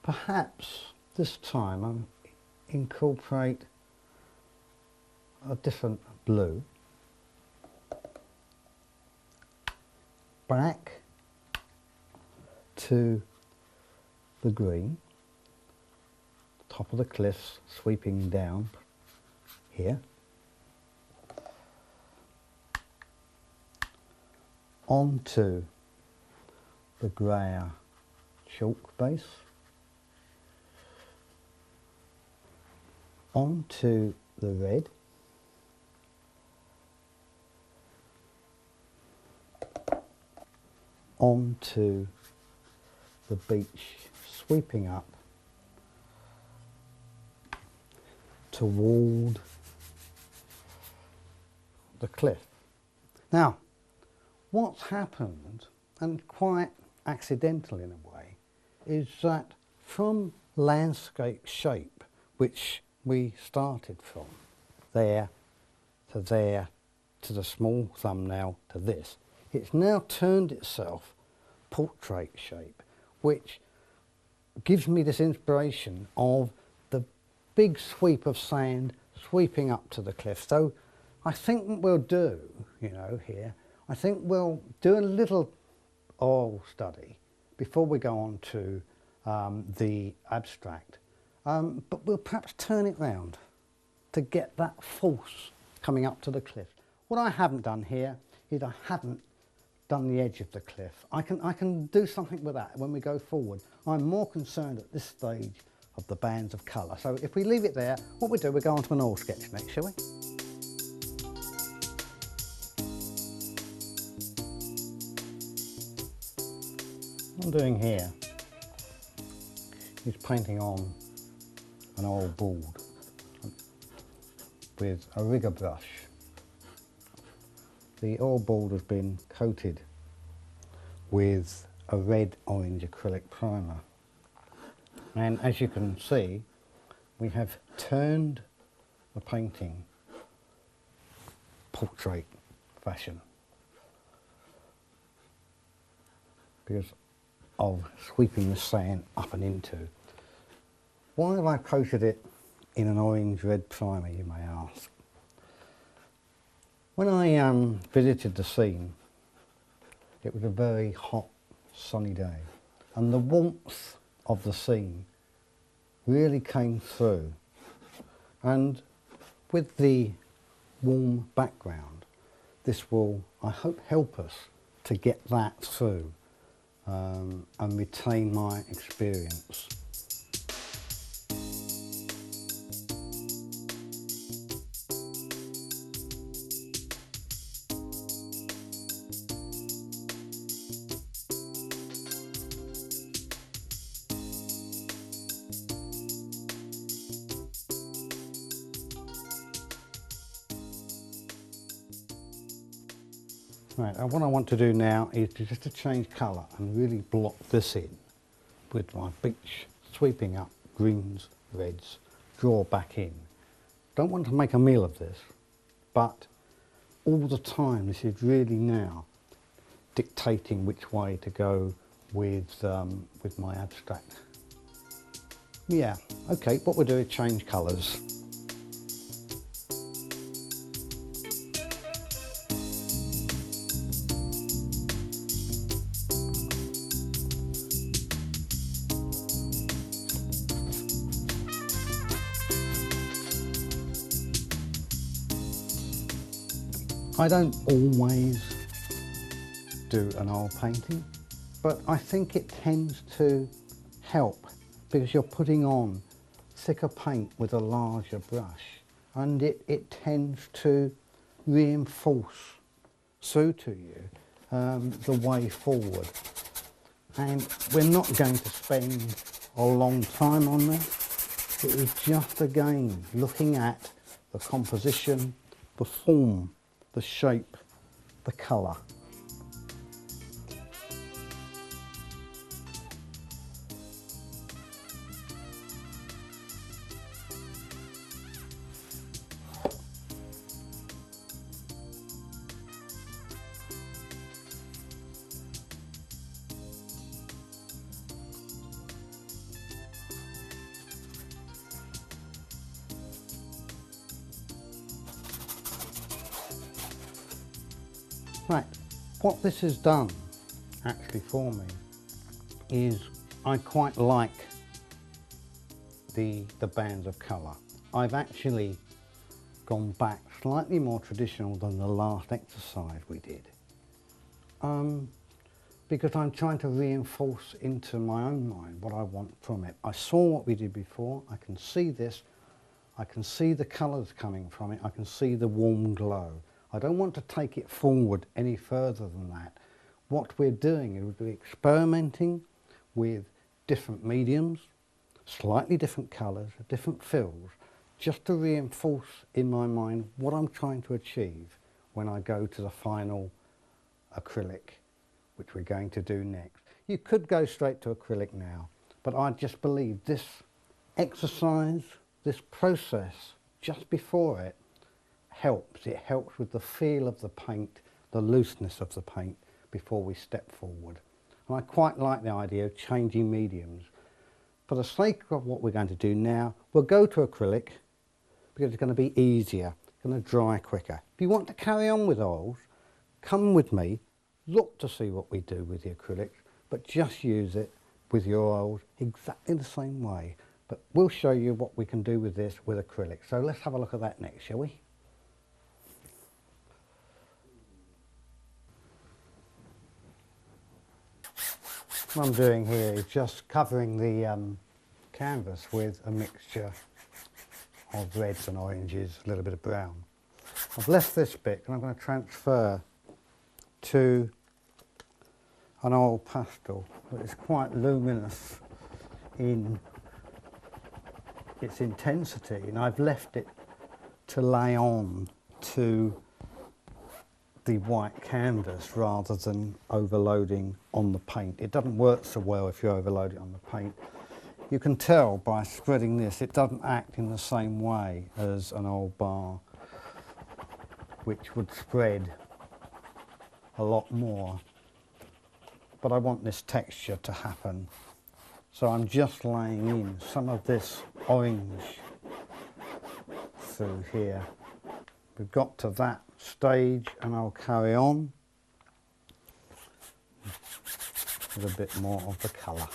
Perhaps this time I'll incorporate a different blue back to the green, top of the cliffs sweeping down here, onto the greyer chalk base, onto the red, onto the beach, sweeping up toward the cliff. Now, what's happened, and quite accidental in a way, is that from landscape shape, which we started from, there to there, to the small thumbnail, to this, it's now turned itself portrait shape, which gives me this inspiration of the big sweep of sand sweeping up to the cliff. So I think what we'll do, you know, here, I think we'll do a little oral study before we go on to the abstract, but we'll perhaps turn it round to get that force coming up to the cliff. What I haven't done here is I haven't done the edge of the cliff. I can do something with that when we go forward. I'm more concerned at this stage of the bands of colour. So if we leave it there, what we do, we go on to an oil sketch next, shall we? What I'm doing here is painting on an oil board with a rigger brush. The oil board has been coated with a red-orange acrylic primer, and as you can see, we have turned the painting portrait fashion because of sweeping the sand up and into. Why have I coated it in an orange-red primer, you may ask? When I visited the scene, it was a very hot, sunny day, and the warmth of the scene really came through. And with the warm background, this will, I hope, help us to get that through and retain my experience. Right, and what I want to do now is just to change colour and really block this in with my beach, sweeping up greens, reds, draw back in. Don't want to make a meal of this, but all the time this is really now dictating which way to go with my abstract. Yeah, okay, what we'll do is change colours. I don't always do an oil painting, but I think it tends to help because you're putting on thicker paint with a larger brush, and it tends to reinforce through to you the way forward. And we're not going to spend a long time on this. It is just, again, looking at the composition, the form, the shape, the colour. Right, what this has done actually for me is I quite like the bands of colour. I've actually gone back slightly more traditional than the last exercise we did, because I'm trying to reinforce into my own mind what I want from it. I saw what we did before, I can see this, I can see the colours coming from it, I can see the warm glow. I don't want to take it forward any further than that. What we're doing is we're experimenting with different mediums, slightly different colours, different fills, just to reinforce in my mind what I'm trying to achieve when I go to the final acrylic, which we're going to do next. You could go straight to acrylic now, but I just believe this exercise, this process just before it helps. It helps with the feel of the paint, the looseness of the paint before we step forward. And I quite like the idea of changing mediums. For the sake of what we're going to do now, we'll go to acrylic because it's going to be easier, it's going to dry quicker. If you want to carry on with oils, come with me, look to see what we do with the acrylics, but just use it with your oils exactly the same way. But we'll show you what we can do with this with acrylic. So let's have a look at that next, shall we? What I'm doing here is just covering the canvas with a mixture of reds and oranges, a little bit of brown. I've left this bit and I'm going to transfer to an oil pastel that is quite luminous in its intensity, and I've left it to lay on to the white canvas rather than overloading on the paint. It doesn't work so well if you overload it on the paint. You can tell by spreading this, it doesn't act in the same way as an old bar, which would spread a lot more. But I want this texture to happen. So I'm just laying in some of this orange through here. We've got to that stage and I'll carry on with a bit more of the colour.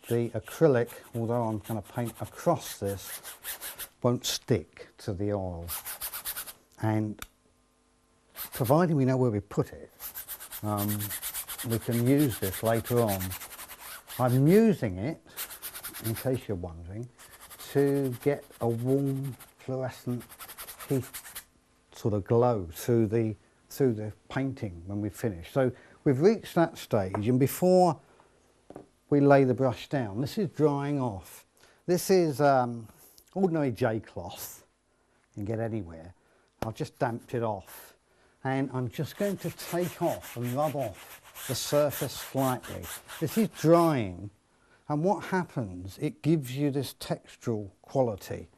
The acrylic, although I'm going to paint across this, won't stick to the oil, and providing we know where we put it, we can use this later on. I'm using it, in case you're wondering, to get a warm fluorescent heat sort of glow through the painting when we finish. So we've reached that stage, and before we lay the brush down, this is drying off. This is ordinary J cloth, you can get anywhere. I've just damped it off, and I'm just going to take off and rub off the surface slightly. This is drying, and what happens, it gives you this textural quality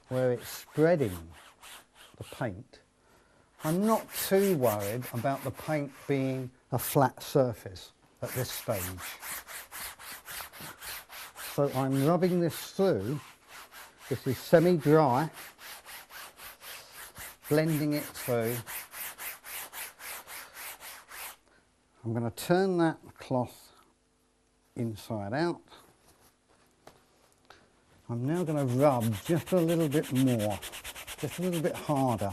where it's spreading the paint. I'm not too worried about the paint being a flat surface at this stage. So I'm rubbing this through. This is semi-dry, blending it through. I'm going to turn that cloth inside out. I'm now going to rub just a little bit more, just a little bit harder.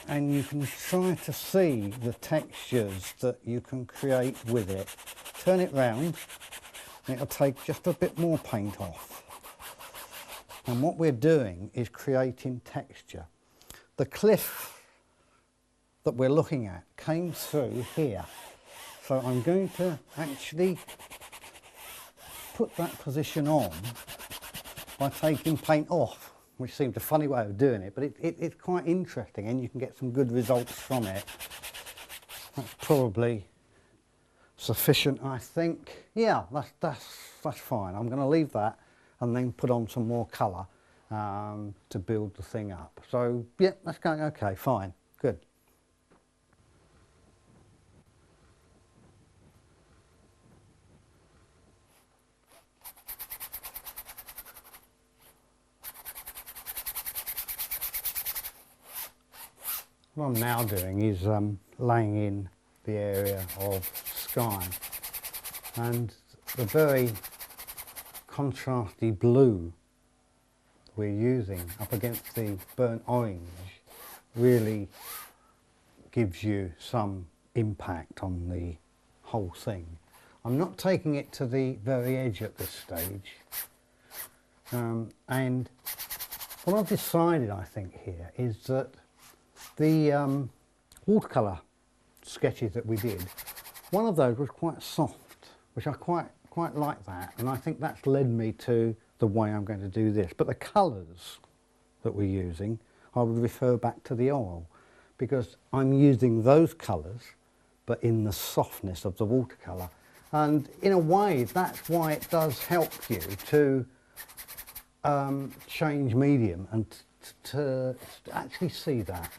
And you can try to see the textures that you can create with it. Turn it round, and it'll take just a bit more paint off. And what we're doing is creating texture. The cliff that we're looking at came through here. So I'm going to actually put that position on by taking paint off, which seems a funny way of doing it, but it's quite interesting and you can get some good results from it. That's probably sufficient, I think. Yeah, that's fine. I'm going to leave that and then put on some more colour to build the thing up. So, yeah, that's going okay, fine, good. What I'm now doing is laying in the area of sky, and the very contrasty blue we're using up against the burnt orange really gives you some impact on the whole thing. I'm not taking it to the very edge at this stage, and what I've decided, I think, here is that the watercolour sketches that we did, one of those was quite soft, which I quite like that, and I think that's led me to the way I'm going to do this. But the colours that we're using, I would refer back to the oil, because I'm using those colours but in the softness of the watercolour, and in a way that's why it does help you to change medium and to actually see that.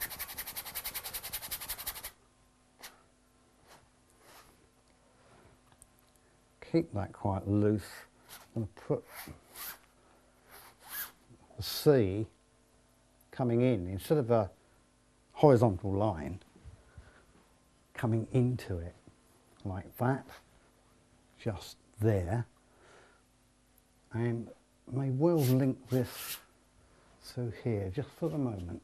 Keep that quite loose. I'm going to put the sea coming in, instead of a horizontal line, coming into it like that, just there, and may well link this through here just for the moment.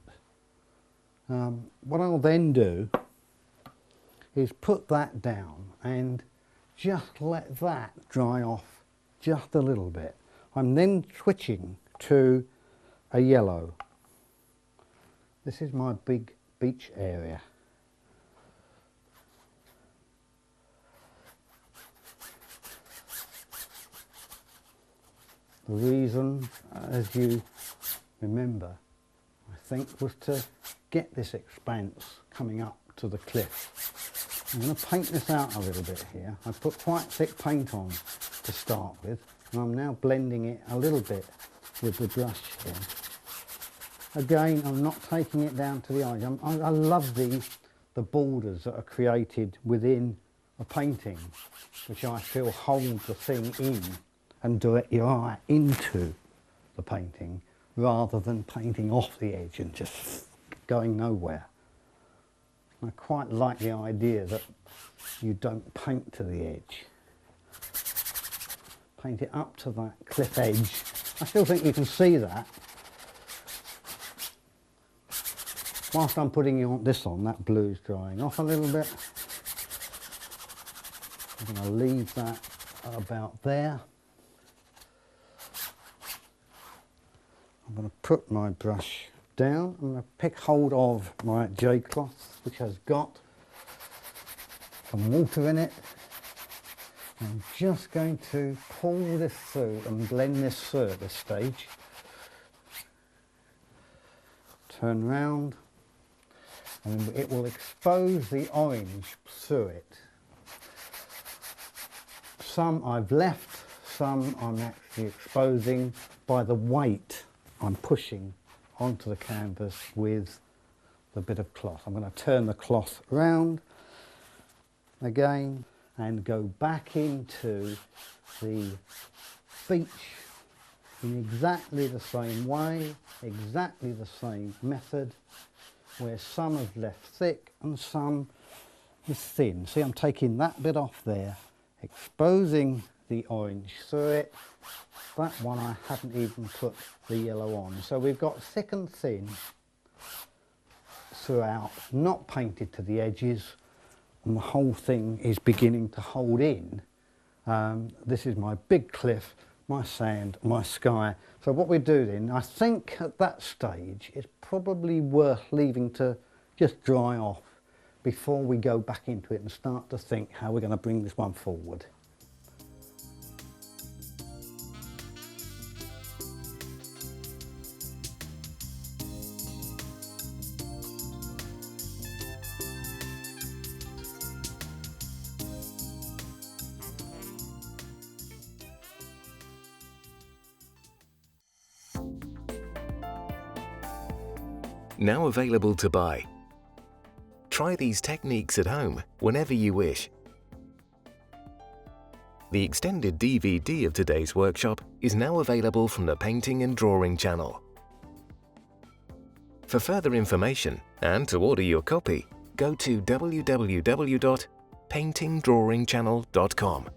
What I'll then do is put that down and just let that dry off just a little bit. I'm then switching to a yellow. This is my big beach area. The reason, as you remember, I think, was to get this expanse coming up to the cliff. I'm going to paint this out a little bit here. I put quite thick paint on to start with, and I'm now blending it a little bit with the brush here. Again, I'm not taking it down to the eye. I love the borders that are created within a painting, which I feel hold the thing in and direct your eye into the painting, rather than painting off the edge and just going nowhere. I quite like the idea that you don't paint to the edge. Paint it up to that cliff edge. I still think you can see that. Whilst I'm putting this on, that blue's drying off a little bit. I'm going to leave that about there. I'm going to put my brush down. I'm going to pick hold of my J cloth, which has got some water in it. I'm just going to pull this through and blend this through at this stage. Turn round, and it will expose the orange through it. Some I've left, some I'm actually exposing by the weight I'm pushing onto the canvas with the bit of cloth. I'm going to turn the cloth round again and go back into the beach in exactly the same way, exactly the same method, where some have left thick and some is thin. See, I'm taking that bit off there, exposing the orange through it. That one I haven't even put the yellow on. So we've got thick and thin throughout, not painted to the edges, and the whole thing is beginning to hold in. This is my big cliff, my sand, my sky. So what we do then, I think at that stage it's probably worth leaving to just dry off before we go back into it and start to think how we're going to bring this one forward. Now available to buy. Try these techniques at home whenever you wish. The extended DVD of today's workshop is now available from the Painting and Drawing channel. For further information and to order your copy, go to www.paintingdrawingchannel.com.